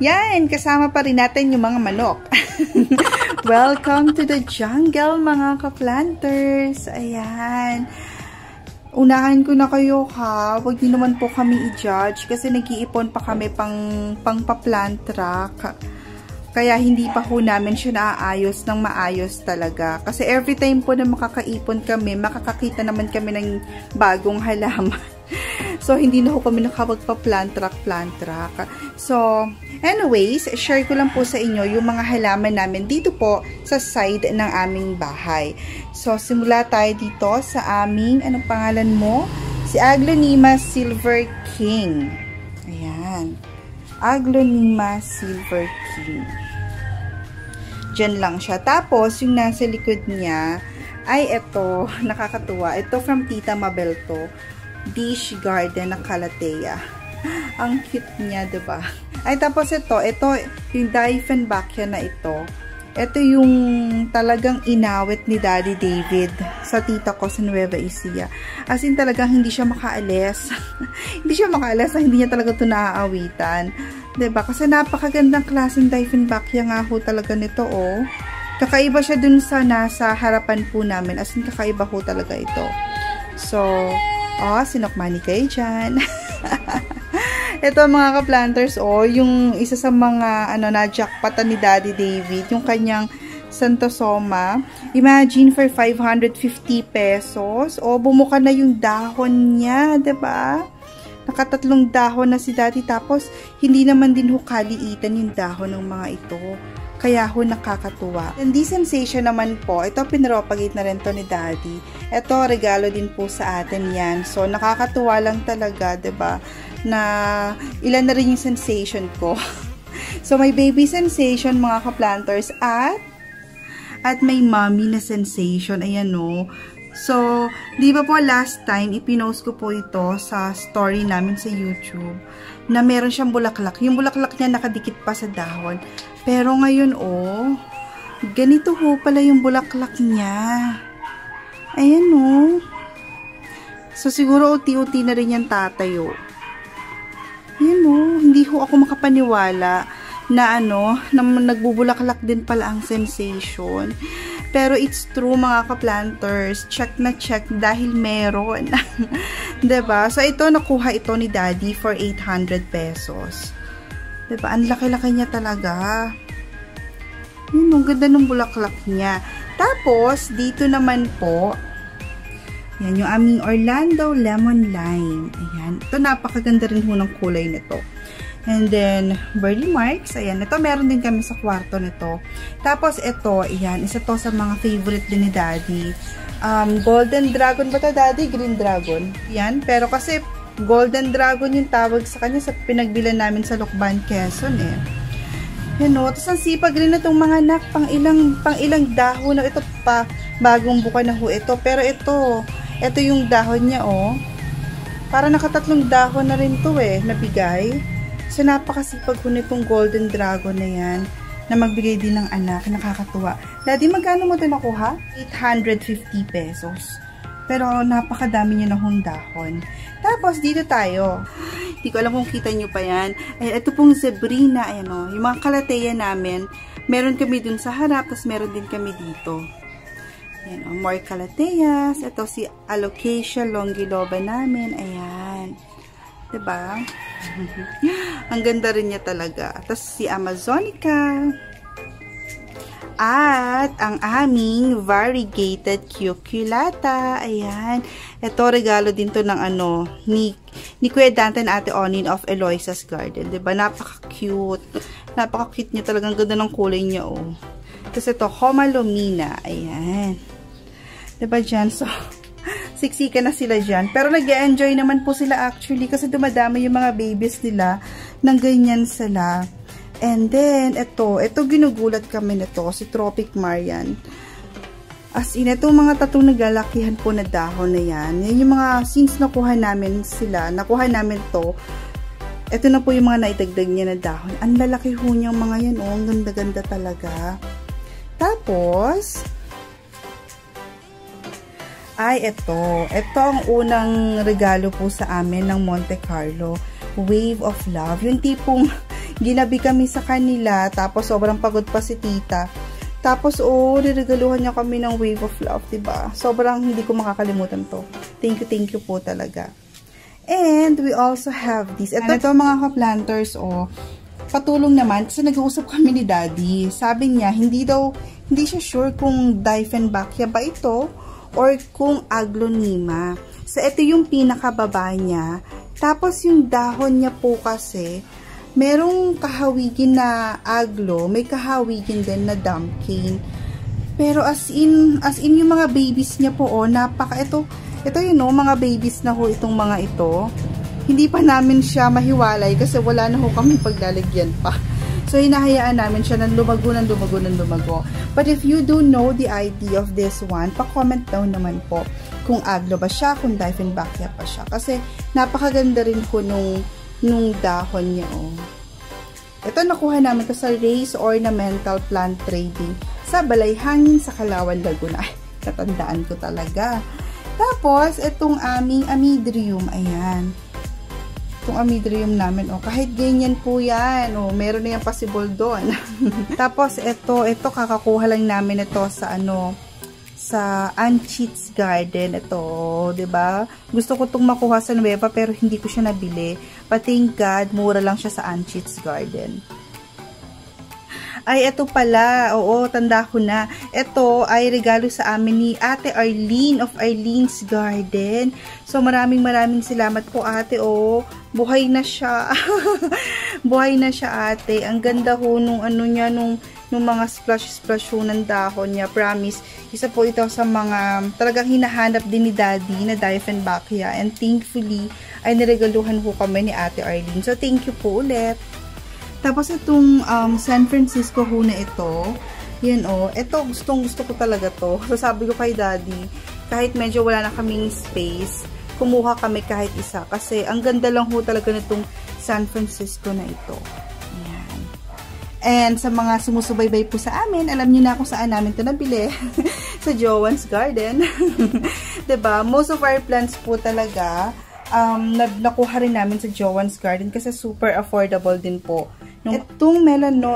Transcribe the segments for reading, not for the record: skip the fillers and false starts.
Yan, kasama pa rin natin yung mga manok. Welcome to the jungle, mga ka-planters. Ayan. Unahan ko na kayo ha. Huwag niyo naman po kami i-judge kasi nag-iipon pa kami pang pa-plant track. Kaya hindi pa ho namin siya naaayos ng maayos talaga. Kasi every time po na makakaipon kami, makakakita naman kami ng bagong halaman. So, hindi na ho kami nakapagpa-plant track. So, anyways, share ko lang po sa inyo yung mga halaman namin dito po sa side ng aming bahay. So, simula tayo dito sa aming, anong pangalan mo? Si Aglonema Silver King. Ayan. Aglonema Silver King. Diyan lang siya. Tapos, yung nasa likod niya, ay ito, nakakatuwa. Ito from Tita Mabel to. Dish Garden na Calathea. Ang cute niya, diba? Ay, tapos ito, yung Dieffenbachia na ito. Ito yung talagang inawit ni Daddy David sa tita ko sa Nueva Ecija. As in, talagang hindi siya makaalis. Hindi siya makaalis na hindi niya talaga ito naaawitan. Diba? Kasi napakagandang klaseng Dieffenbachia nga ho talaga nito, oh. Kakaiba siya dun sa nasa harapan po namin. As in, kakaiba ho talaga ito. So, sinokmani kayo dyan. Ito mga ka-planters, yung isa sa mga, na-jackpotan ni Daddy David, yung kanyang Santosoma. Imagine for 550 pesos. Bumuka na yung dahon niya, diba? Nakatatlong dahon na si Daddy. Tapos, hindi naman din ho kaliitan yung dahon ng mga ito. Kaya ho nakakatuwa. And this sensation naman po, ito pinropagate na rin to ni Daddy. Ito, regalo din po sa atin yan. So, nakakatuwa lang talaga, 'di ba? Na ilan na rin yung sensation ko. So, may baby sensation mga ka-planters at may mommy na sensation. Ayan o. So, di ba po last time, ipinost ko po ito sa story namin sa YouTube na meron siyang bulaklak. Yung bulaklak niya nakadikit pa sa dahon. Pero ngayon, ganito ho pala yung bulaklak niya. Ayan, So, siguro uti-uti na rin yan tatayo. Ayan, hindi ho ako makapaniwala na na nagbubulaklak din pala ang sensation. Pero it's true mga ka-planters. Check na check dahil meron. Diba? So, ito, nakuha ito ni Daddy for 800 pesos. Diba? Ang laki-laki niya talaga. Yun, ang ganda ng bulaklak niya. Tapos, dito naman po, yan, yung aming Orlando Lemon Lime. Ayan. Ito, napakaganda rin ho ng kulay nito. And then, Birdie Marks. Ayan. Ito, meron din kami sa kwarto nito. Tapos, ito, ayan. Isa to sa mga favorite din ni Daddy. Golden Dragon ba to, Daddy? Green Dragon. Ayan. Pero kasi, Golden Dragon yung tawag sa kanya sa pinagbilan namin sa Lucban, Quezon, eh. Yan, Tapos, ang sipag rin na itong mga anak. Pang ilang dahon na ito pa. Bagong buka na ho ito. Pero ito yung dahon niya, Para nakatatlong dahon na rin to, nabigay. So, napakasipag ko nitong Golden Dragon na yan, na magbigay din ng anak. Nakakatuwa. Daddy, magkano mo ito nakuha? 850 pesos. Pero, napakadami niya na hundahon. Tapos, dito tayo. Hindi ko alam kung kita nyo pa yan. Ayan, ito pong Zebrina. Ayan, yung mga Calathea namin, meron kami dun sa harap, tapos meron din kami dito. Ayan, more Calatheas. Ito si Alocasia longiloba namin. Ayan. Diba? Ang ganda rin niya talaga. Tapos si Amazonica. At ang aming variegated cuculata. Ayan. Ito, regalo din to ng ni Kuya Dante and Ate Onin of Eloisa's Garden. Diba? Napaka-cute. Napaka-cute niya talagang ganda ng kulay niya, Tapos ito, Homalomina. Ayan. Diba dyan? So, siksika na sila dyan. Pero nag-enjoy naman po sila actually kasi dumadami yung mga babies nila ng ganyan sila. And then, ito ginugulat kami nito, si Tropic Marian. As in, itong mga tatong naglalakihan po na dahon na yan. Yan yung mga, since nakuha namin to, ito na po yung mga naidagdag niya na dahon. Ang lalaki ho niyang mga yan, ang ganda-ganda talaga. Tapos, ito ang unang regalo po sa amin ng Monte Carlo, Wave of Love. Yung Ginabi kami sa kanila, tapos sobrang pagod pa si tita. Tapos, niregaluhan niya kami ng wave of love, diba? Sobrang hindi ko makakalimutan to. Thank you po talaga. And, we also have this. Ito mga ka-planters, patulong naman, kasi nag-uusap kami ni Daddy. Sabi niya, hindi siya sure kung Dieffenbachia ba ito, or kung Aglonema. So, ito yung pinakababa niya. Tapos, yung dahon niya po kasi, merong kahawigin na aglo, may kahawigin din na dumpkin. Pero as in yung mga babies niya po, ito yun, mga babies na ho itong mga ito. Hindi pa namin siya mahiwalay kasi wala na ho kami paglalagyan pa. So, hinahayaan namin siya ng lumago. But if you do know the idea of this one, pa-comment down naman po kung aglo ba siya, kung Dieffenbachia pa siya. Kasi, napakaganda rin po nung dahon niya, Ito nakuha namin to sa Race Ornamental Plant Trading sa Balayhangin sa Calauan, Laguna. Ay, katandaan ko talaga. Tapos, itong aming amydrium, ayan. Itong amydrium namin, kahit ganyan po yan, meron na yung possible doon. Tapos, ito kakakuha lang namin ito sa sa Anchit's Garden. Ito, diba? Gusto ko itong makuha sa Nueva pero hindi ko siya nabili. But thank God, mura lang siya sa Anchit's Garden. Ay, ito pala. Tanda ko na. Ito ay regalo sa amin ni Ate Arlene of Arlene's Garden. So, maraming salamat po, ate. Buhay na siya. Buhay na siya, ate. Ang ganda ho nung nung mga splash ng dahon niya. Promise. Isa po ito sa mga talagang hinahanap din ni Daddy na Dieffenbachia. And thankfully, ay niregaluhan po kami ni Ate Arlene. So, thank you po ulit. Tapos itong San Francisco ho na ito, yan ito gusto ko talaga to. So sabi ko kay Daddy, kahit medyo wala na kaming space, kumuha kami kahit isa. Kasi ang ganda lang ho talaga nitong San Francisco na ito. Ayan. And sa mga sumusubaybay po sa amin, alam niyo na kung saan namin ito nabili. Sa Joanne's Garden. Diba? Most of our plants po talaga, nakuha rin namin sa Joanne's Garden kasi super affordable din po. Itong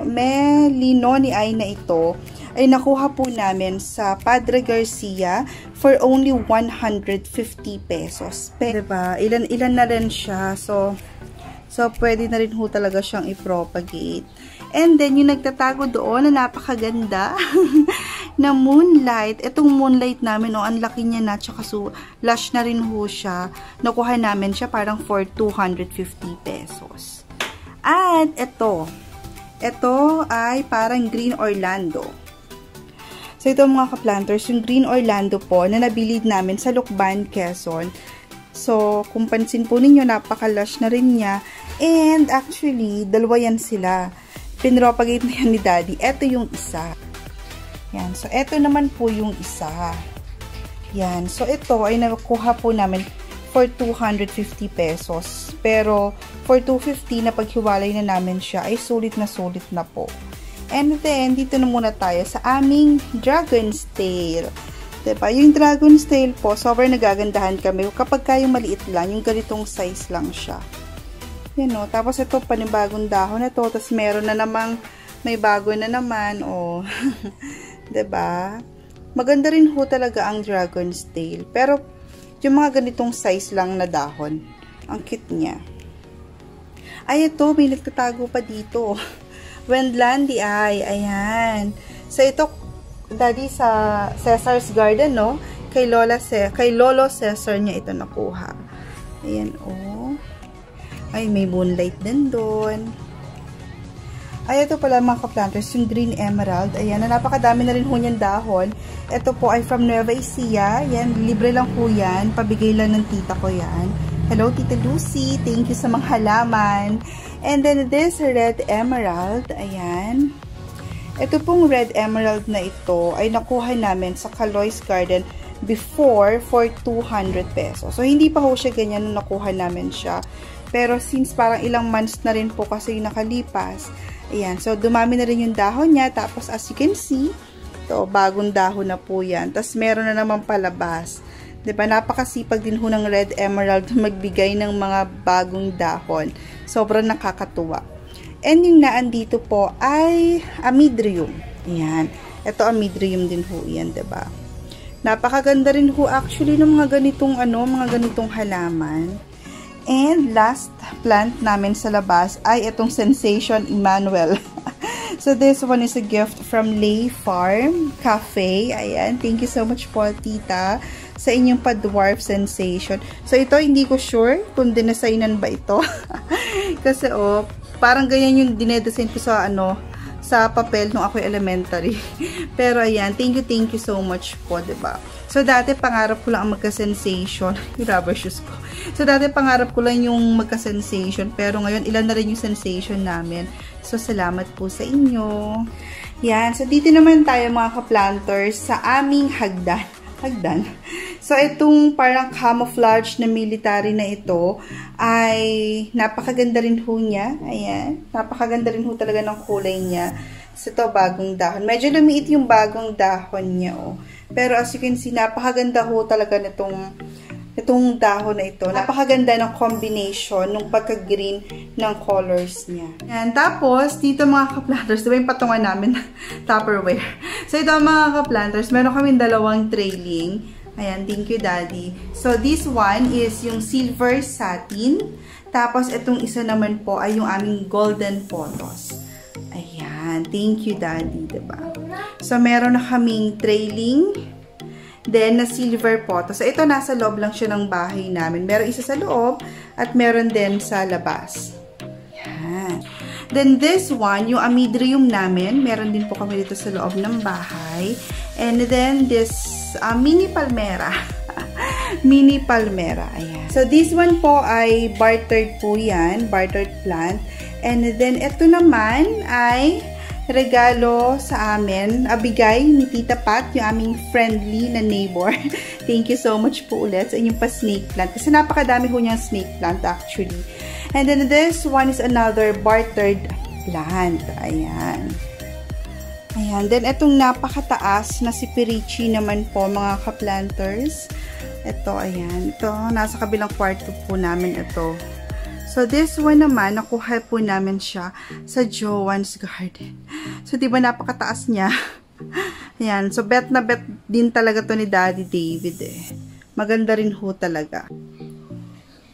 Melinoniae na ito ay nakuha po namin sa Padre Garcia for only 150 pesos. Diba? Ilan na rin siya. So pwede na rin ho talaga siyang i-propagate. And then, yung nagtatago doon na napakaganda na moonlight. Itong moonlight namin, ang laki niya na, tsaka lush na rin ho siya. Nakuha namin siya parang for 250 pesos. At ito ay parang Green Orlando. So, ito mga ka-planters, yung Green Orlando po na nabili namin sa Lucban, Quezon. So, kung pansin po ninyo, napaka-lush na rin niya. And actually, dalawa yan sila. Pinropagate na yan ni Daddy. Ito yung isa. Yan. So, ito naman po yung isa. Yan. So, ito ay nakuha po namin for 250 pesos. Pero, for 250 na paghiwalay na namin siya, ay sulit na po. And then, dito na muna tayo sa aming Dragon's Tail. Diba? Yung Dragon's Tail po, sobrang nagagandahan kami. Kapag kayong maliit lang, yung ganitong size lang siya. Yan o. Tapos ito, panibagong dahon na to. Tapos meron na namang, may bago na naman. Diba? Maganda rin ho talaga ang Dragon's Tail. Pero, yung mga ganitong size lang na dahon, ang cute niya. Ay, ito, may nagtatago pa dito. Wendlandiae. Ayan. So, ito, Daddy, sa Cesar's Garden, no? Kay Lolo Cesar niya ito nakuha. Ayan, Ay, may moonlight din doon. Ay, ito pala mga ka-planters, yung Green Emerald. Ayan, napakadami na rin ho niyang dahon. Ito po ay from Nueva Ecija. Ayan, libre lang po yan. Pabigay lang ng tita ko yan. Hello, Tita Lucy. Thank you sa mga halaman. And then this Red Emerald. Ayan. Ito pong Red Emerald na ito ay nakuha namin sa Caloy's Garden before for 200 pesos. So, hindi pa ho siya ganyan nung nakuha namin siya. Pero since parang ilang months na rin po kasi nakalipas, ayan. So, dumami na rin yung dahon niya. Tapos, as you can see, ito, bagong dahon na po yan. Tapos, meron na naman palabas. Diba? Napakasipag din ho ng Red Emerald magbigay ng mga bagong dahon. Sobrang nakakatuwa. And yung naandito po ay amydrium. Ayan. Ito amydrium din ho yan, diba? Napakaganda rin ho actually ng mga ganitong mga ganitong halaman. And last plant namin sa labas ay itong Sensation Emmanuel. So this one is a gift from Lay Farm Cafe. Ayan, thank you so much po, tita, sa inyong pa-dwarf sensation. So ito, hindi ko sure kung dinesignan ba ito. Kasi parang ganyan yung dinedesign ko sa sa papel nung ako elementary. Pero ayan, thank you so much po, diba? So dati pangarap ko lang ang magka-sensation. Yung rubber shoes ko. So dati pangarap ko lang yung magka-sensation, pero ngayon ilan na rin yung sensation namin. So salamat po sa inyo. Yan, so dito naman tayo mga ka-planters sa aming hagdan. So, itong parang camouflage na military na ito ay napakaganda rin ho niya. Ayan. Napakaganda rin ho talaga ng kulay niya. So, ito, bagong dahon. Medyo lumiit yung bagong dahon niya, Pero as you can see, napakaganda ho talaga itong dahon na ito. Napakaganda ng combination ng pagka-green ng colors niya. Yan. Tapos, dito mga ka-planters, diba yung patungan namin Tupperware? So, ito mga ka-planters, meron kami dalawang trailing. Ayan, thank you, Daddy. So, this one is yung silver satin. Tapos, itong isa naman po ay yung aming golden photos. Ayan, thank you, Daddy, diba? So, meron na kaming trailing. Then, na silver photo. So, ito nasa loob lang siya ng bahay namin. Meron isa sa loob at meron din sa labas. Yan. Then, this one, yung amydrium namin, meron din po kami dito sa loob ng bahay. And then, this mini palmera. Mini palmera. Ayan. So, this one po ay bartered po yan. Bartered plant. And then, ito naman ay regalo sa amin, abigay ni Tita Pat, yung aming friendly na neighbor. Thank you so much po ulit sa inyong pa-snake plant. Kasi napakadami ho niyang snake plant actually. And then this one is another bartered plant. Ayan. Ayan. Then itong napakataas na si Perichi naman po mga ka-planters. Ito, ayan. Ito, nasa kabilang kwarto po namin ito. So, this one naman, nakuha po namin siya sa Joanne's Garden. So, diba napakataas niya? Ayan. So, bet na bet din talaga to ni Daddy David Maganda rin ho talaga.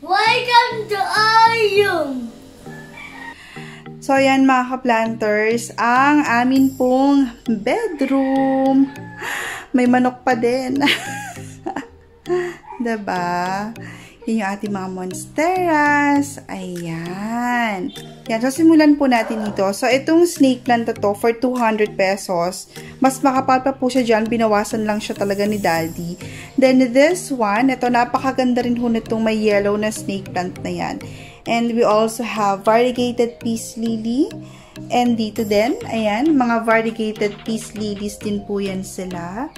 Welcome to our room! So, ayan mga ka-planters, ang amin pong bedroom. May manok pa din. Diba? Yan yung ating mga monsteras. Ayan. Yan. So, simulan po natin ito. So, itong snake plant na to for 200 pesos. Mas makapal pa po siya dyan. Binawasan lang siya talaga ni Daddy. Then, this one, ito napakaganda rin ho nitong may yellow na snake plant na yan. And we also have variegated peace lily. And dito din, ayan, mga variegated peace lilies din po yan sila.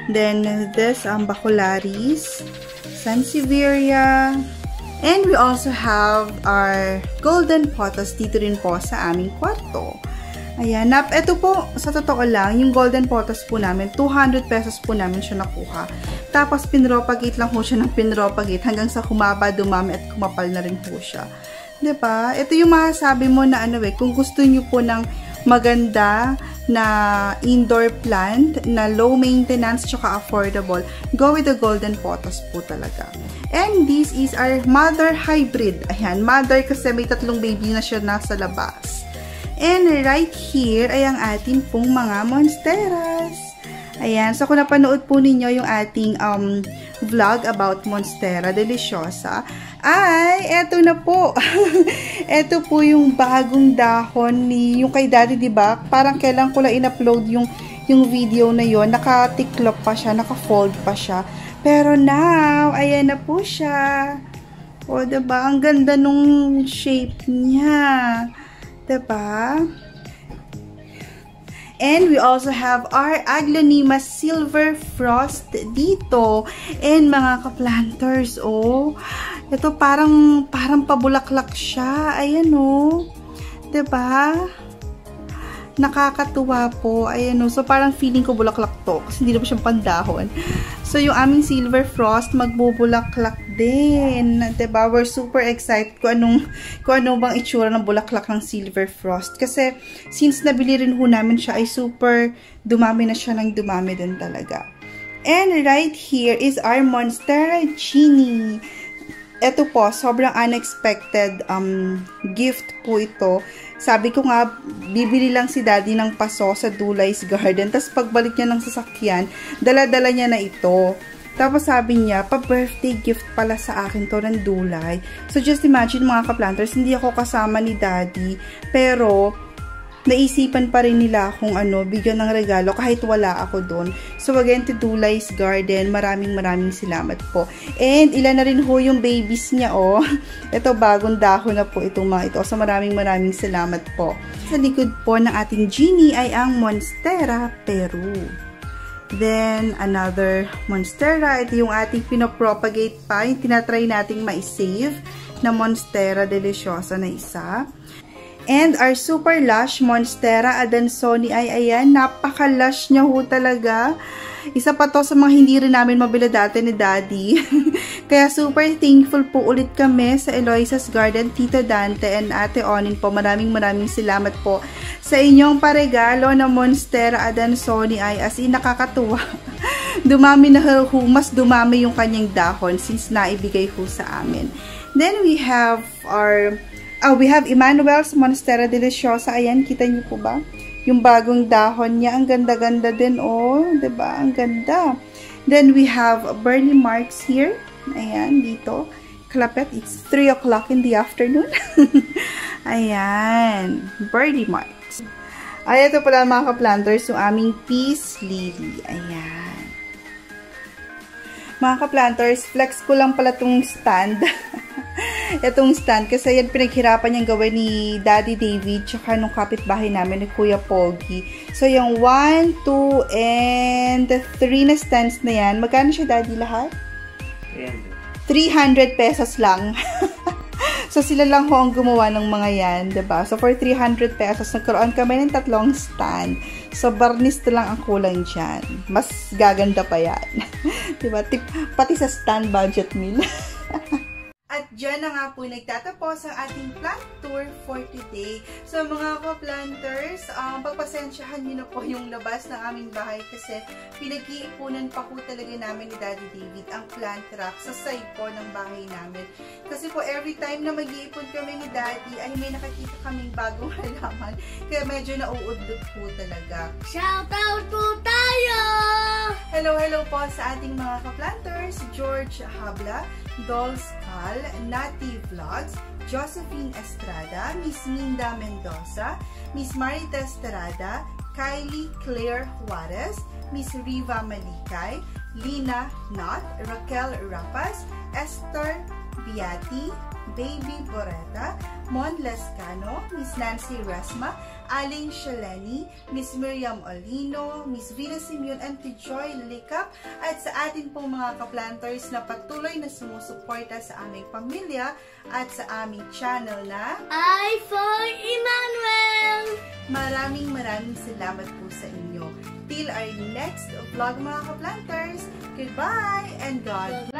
Then, this, Bacularis, Sansevieria, and we also have our golden pothos dito rin po sa aming kwarto. Ayan, ito po, sa totoo lang, yung golden pothos po namin, 200 pesos po namin siya nakuha. Tapos, pinropagate lang po siya ng pinropagate hanggang sa humaba, dumami at kumapal na rin po siya. Diba? Ito yung masasabi mo na kung gusto nyo po ng maganda na indoor plant na low maintenance tsaka affordable, go with the golden pothos po talaga. And this is our mother hybrid. Ayan, mother kasi may 3 baby na siya nasa labas. And right here ay ang ating pong mga monsteras. Ayan, so kung napanood po ninyo yung ating vlog about Monstera Deliciosa, ay, eto na po. Eto po yung bagong dahon ni, yung kay Daddy, diba? Parang kailan ko lang in-upload yung video na yon, nakatiklop pa siya, naka-fold pa siya. Pero now, ayan na po siya. O, diba? Ang ganda nung shape niya. Diba? And we also have our Aglaonema Silver Frost dito. And mga ka-planters, ito parang pabulaklak siya. Ayan, diba? Nakakatuwa po. Ayan, so parang feeling ko bulaklak to kasi hindi naman siyang pandahon. So, yung aming silver frost, magbubulaklak din. Diba? We're super excited kung ano bang itsura ng bulaklak ng silver frost. Kasi, since nabili rin ho namin siya, ay super dumami na siya ng dumami din talaga. And right here is our Monstera Genie. Ito po, sobrang unexpected gift po ito. Sabi ko nga, bibili lang si Daddy ng paso sa Dulai's Garden. Tapos pagbalik niya ng sasakyan, dala-dala niya na ito. Tapos sabi niya, pa-birthday gift pala sa akin to ng Dulay. So just imagine mga ka-planters, hindi ako kasama ni Daddy. Pero, naisipan pa rin nila kung bigyan ng regalo kahit wala ako doon. So again, to Dulai's Garden, maraming salamat po. And ilan na rin ho yung babies niya, oh. Ito, bagong dahon na po itong mga ito. So maraming salamat po. Sa likod po ng ating genie ay ang Monstera Peru. Then, another Monstera. Ito yung ating pinopropagate pa. Yung tinatry nating ma-save na Monstera Deliciosa na isa. And our super lush Monstera Adansonii ay ayan, napaka-lush niya ho talaga. Isa pa to sa mga hindi rin namin mabila dati ni Daddy. Kaya super thankful po ulit kami sa Eloisa's Garden, Tito Dante and Ate Onin po. Maraming salamat po sa inyong paregalo na Monstera Adansonii ay as in nakakatuwa. Dumami na ho, mas dumami yung kanyang dahon since naibigay ho sa amin. Then we have we have Emmanuel's Monstera Deliciosa. Ayan, kita niyo po ba? Yung bagong dahon niya. Ang ganda-ganda din, oh. Diba? Ang ganda. Then, we have Burley Marks here. Ayan, dito. Kalapit. It's 3 o'clock in the afternoon. Ayan. Burley Marks. Ay, ito pala mga ka-planters, yung aming Peace Lily. Ayan. Mga ka-planters, flex ko lang pala itong stand. Itong stand, kasi yan pinaghirapan niyang gawin ni Daddy David tsaka nung kapitbahay namin ni Kuya Pogi. So, yung 1, 2, and 3 na stands na yan. Magkano siya, Daddy, lahat? 300 pesos lang. So, sila lang ho ang gumawa ng mga yan, diba? So, for 300 pesos, nagkaroon kami ng 3 stand. So, barnis na lang ang kulang dyan. Mas gaganda pa yan. Diba? Pati sa stand budget meal. At dyan na nga po nagtatapos ang ating plant tour for today. So mga ka-planters, pagpasensyahan nyo na po yung labas ng aming bahay kasi pinag-iipunan pa po talaga namin ni Daddy David ang plant rack sa side po ng bahay namin. Kasi po every time na mag-iipon kami ni Daddy ay may nakakita kaming bagong halaman. Kaya medyo nauudot po talaga. Shoutout po tayo! Hello po sa ating mga ka-planters, George Habla, Dolls Cal, Nati Vlogs, Josephine Estrada, Miss Minda Mendoza, Miss Marita Estrada, Kylie Claire Juarez, Miss Riva Malikay, Lina Not, Raquel Rapas, Esther Biati, Baby Boreta, Mon Lescano, Miss Nancy Resma, Aling Shaleni, Miss Miriam Olino, Miss Vina Simeon, and Joy Likap, at sa atin pong mga ka-planters na patuloy na sumusuporta sa aming pamilya at sa aming channel na I for Emmanuel! Maraming salamat po sa inyo. Till our next vlog mga ka-planters, goodbye and God bless!